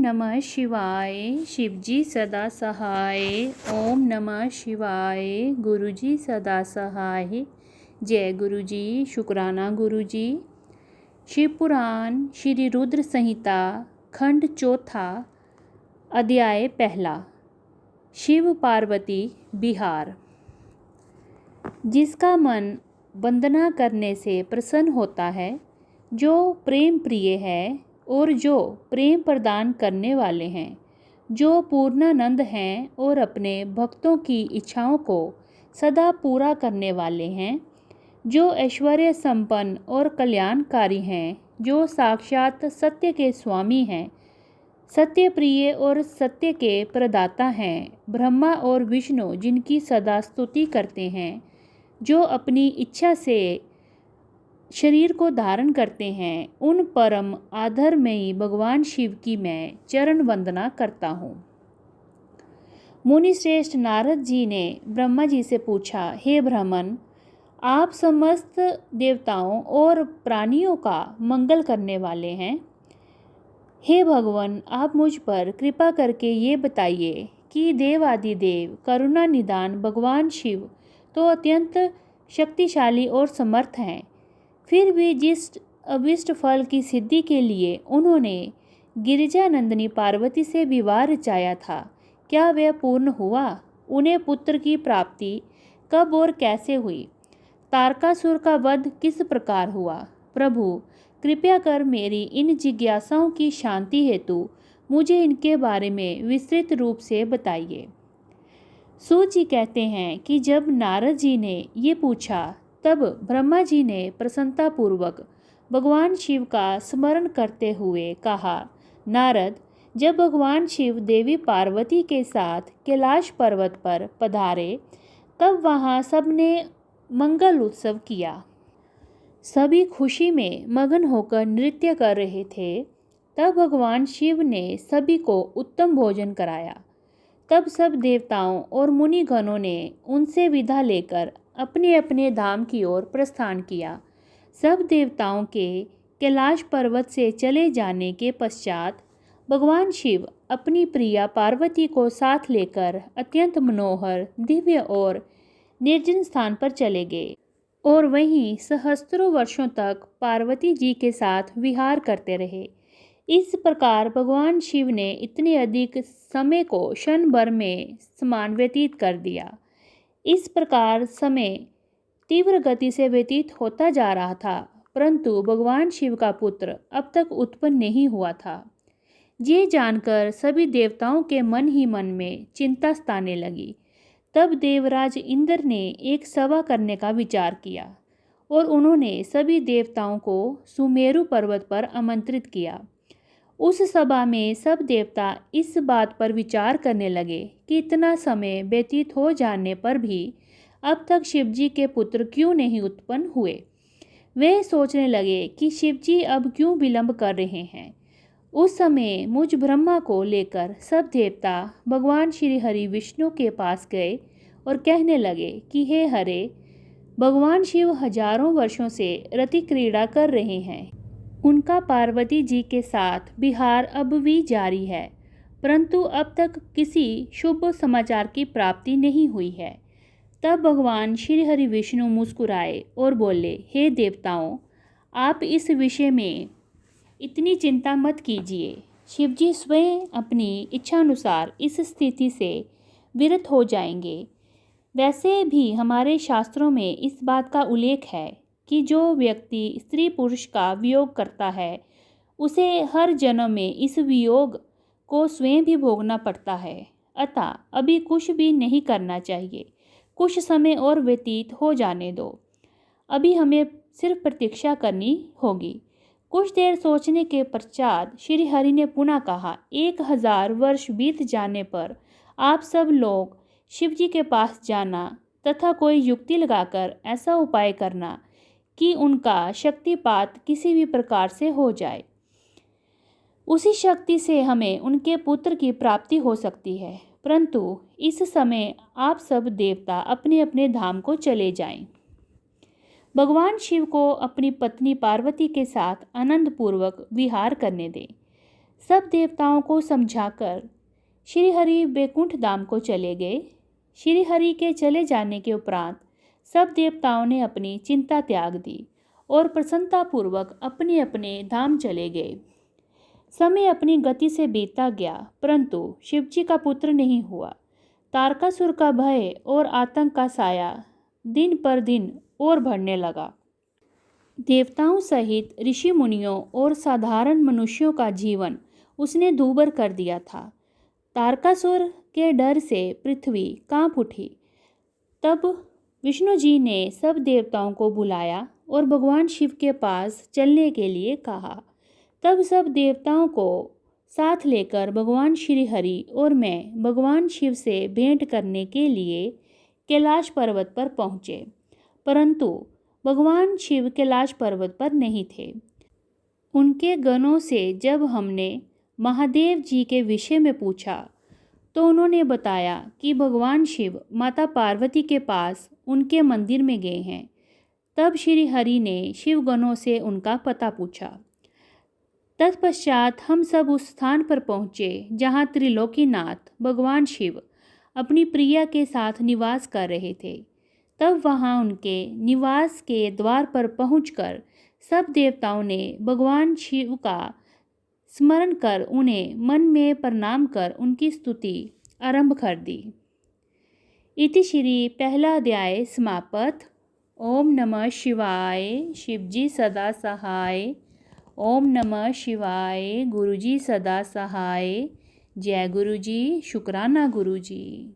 नमः शिवाय, शिवजी सदा सहाय। ओम नमः शिवाय, गुरुजी सदा सहाय। जय गुरुजी, शुक्राना गुरुजी। शिव पुराण श्री रुद्र संहिता खंड चौथा, अध्याय पहला, शिव पार्वती विहार। जिसका मन वंदना करने से प्रसन्न होता है, जो प्रेम प्रिय है और जो प्रेम प्रदान करने वाले हैं, जो पूर्णानंद हैं और अपने भक्तों की इच्छाओं को सदा पूरा करने वाले हैं, जो ऐश्वर्य संपन्न और कल्याणकारी हैं, जो साक्षात सत्य के स्वामी हैं, सत्य प्रिय और सत्य के प्रदाता हैं, ब्रह्मा और विष्णु जिनकी सदा स्तुति करते हैं, जो अपनी इच्छा से शरीर को धारण करते हैं, उन परम आदरमयी भगवान शिव की मैं चरण वंदना करता हूँ। मुनि श्रेष्ठ नारद जी ने ब्रह्मा जी से पूछा, हे ब्राह्मण, आप समस्त देवताओं और प्राणियों का मंगल करने वाले हैं। हे भगवान, आप मुझ पर कृपा करके ये बताइए कि देवादिदेव करुणा निदान भगवान शिव तो अत्यंत शक्तिशाली और समर्थ हैं, फिर भी जिस अभीष्ट फल की सिद्धि के लिए उन्होंने गिरिजानंदिनी पार्वती से विवाह रचाया था, क्या वह पूर्ण हुआ? उन्हें पुत्र की प्राप्ति कब और कैसे हुई? तारकासुर का वध किस प्रकार हुआ? प्रभु, कृपया कर मेरी इन जिज्ञासाओं की शांति हेतु मुझे इनके बारे में विस्तृत रूप से बताइए। सूत जी कहते हैं कि जब नारद जी ने ये पूछा, तब ब्रह्मा जी ने प्रसन्नतापूर्वक भगवान शिव का स्मरण करते हुए कहा, नारद, जब भगवान शिव देवी पार्वती के साथ कैलाश पर्वत पर पधारे, तब वहाँ सबने मंगल उत्सव किया। सभी खुशी में मगन होकर नृत्य कर रहे थे। तब भगवान शिव ने सभी को उत्तम भोजन कराया। तब सब देवताओं और मुनिगणों ने उनसे विदा लेकर अपने अपने धाम की ओर प्रस्थान किया। सब देवताओं के कैलाश पर्वत से चले जाने के पश्चात भगवान शिव अपनी प्रिया पार्वती को साथ लेकर अत्यंत मनोहर, दिव्य और निर्जन स्थान पर चले गए और वहीं सहस्त्रों वर्षों तक पार्वती जी के साथ विहार करते रहे। इस प्रकार भगवान शिव ने इतने अधिक समय को क्षण भर में समान व्यतीत कर दिया। इस प्रकार समय तीव्र गति से व्यतीत होता जा रहा था, परंतु भगवान शिव का पुत्र अब तक उत्पन्न नहीं हुआ था। ये जानकर सभी देवताओं के मन ही मन में चिंता सताने लगी। तब देवराज इंद्र ने एक सभा करने का विचार किया और उन्होंने सभी देवताओं को सुमेरु पर्वत पर आमंत्रित किया। उस सभा में सब देवता इस बात पर विचार करने लगे कि इतना समय व्यतीत हो जाने पर भी अब तक शिवजी के पुत्र क्यों नहीं उत्पन्न हुए। वे सोचने लगे कि शिवजी अब क्यों विलंब कर रहे हैं। उस समय मुझ ब्रह्मा को लेकर सब देवता भगवान श्री हरि विष्णु के पास गए और कहने लगे कि हे हरे, भगवान शिव हजारों वर्षों से रति क्रीड़ा कर रहे हैं। उनका पार्वती जी के साथ विहार अब भी जारी है, परंतु अब तक किसी शुभ समाचार की प्राप्ति नहीं हुई है। तब भगवान श्री हरि विष्णु मुस्कुराए और बोले, हे देवताओं, आप इस विषय में इतनी चिंता मत कीजिए। शिवजी स्वयं अपनी इच्छानुसार इस स्थिति से विरत हो जाएंगे। वैसे भी हमारे शास्त्रों में इस बात का उल्लेख है कि जो व्यक्ति स्त्री पुरुष का वियोग करता है, उसे हर जन्म में इस वियोग को स्वयं भी भोगना पड़ता है। अतः अभी कुछ भी नहीं करना चाहिए। कुछ समय और व्यतीत हो जाने दो। अभी हमें सिर्फ प्रतीक्षा करनी होगी। कुछ देर सोचने के पश्चात श्री हरि ने पुनः कहा, 1000 वर्ष बीत जाने पर आप सब लोग शिवजी के पास जाना तथा कोई युक्ति लगाकर ऐसा उपाय करना कि उनका शक्तिपात किसी भी प्रकार से हो जाए। उसी शक्ति से हमें उनके पुत्र की प्राप्ति हो सकती है, परंतु इस समय आप सब देवता अपने अपने धाम को चले जाएं। भगवान शिव को अपनी पत्नी पार्वती के साथ आनंद पूर्वक विहार करने दें। सब देवताओं को समझाकर श्री हरि बैकुंठ धाम को चले गए। श्री हरि के चले जाने के उपरांत सब देवताओं ने अपनी चिंता त्याग दी और प्रसन्नतापूर्वक अपने अपने धाम चले गए। समय अपनी गति से बीतता गया, परंतु शिवजी का पुत्र नहीं हुआ। तारकासुर का भय और आतंक का साया दिन पर दिन और बढ़ने लगा। देवताओं सहित ऋषि मुनियों और साधारण मनुष्यों का जीवन उसने दूभर कर दिया था। तारकासुर के डर से पृथ्वी कांप उठी। तब विष्णु जी ने सब देवताओं को बुलाया और भगवान शिव के पास चलने के लिए कहा। तब सब देवताओं को साथ लेकर भगवान श्री हरि और मैं भगवान शिव से भेंट करने के लिए कैलाश पर्वत पर पहुँचे, परंतु भगवान शिव कैलाश पर्वत पर नहीं थे। उनके गणों से जब हमने महादेव जी के विषय में पूछा तो उन्होंने बताया कि भगवान शिव माता पार्वती के पास उनके मंदिर में गए हैं। तब श्री हरि ने शिव गणों से उनका पता पूछा। तत्पश्चात हम सब उस स्थान पर पहुँचे जहाँ त्रिलोकीनाथ भगवान शिव अपनी प्रिया के साथ निवास कर रहे थे। तब वहाँ उनके निवास के द्वार पर पहुंचकर सब देवताओं ने भगवान शिव का स्मरण कर उन्हें मन में प्रणाम कर उनकी स्तुति आरंभ कर दी। इति श्री पहला अध्याय समाप्त। ओम नमः शिवाय। शिवजी सदा सहाय। ओम नमः शिवाय। गुरुजी सदा सहाय। जय गुरुजी। शुक्राना गुरुजी।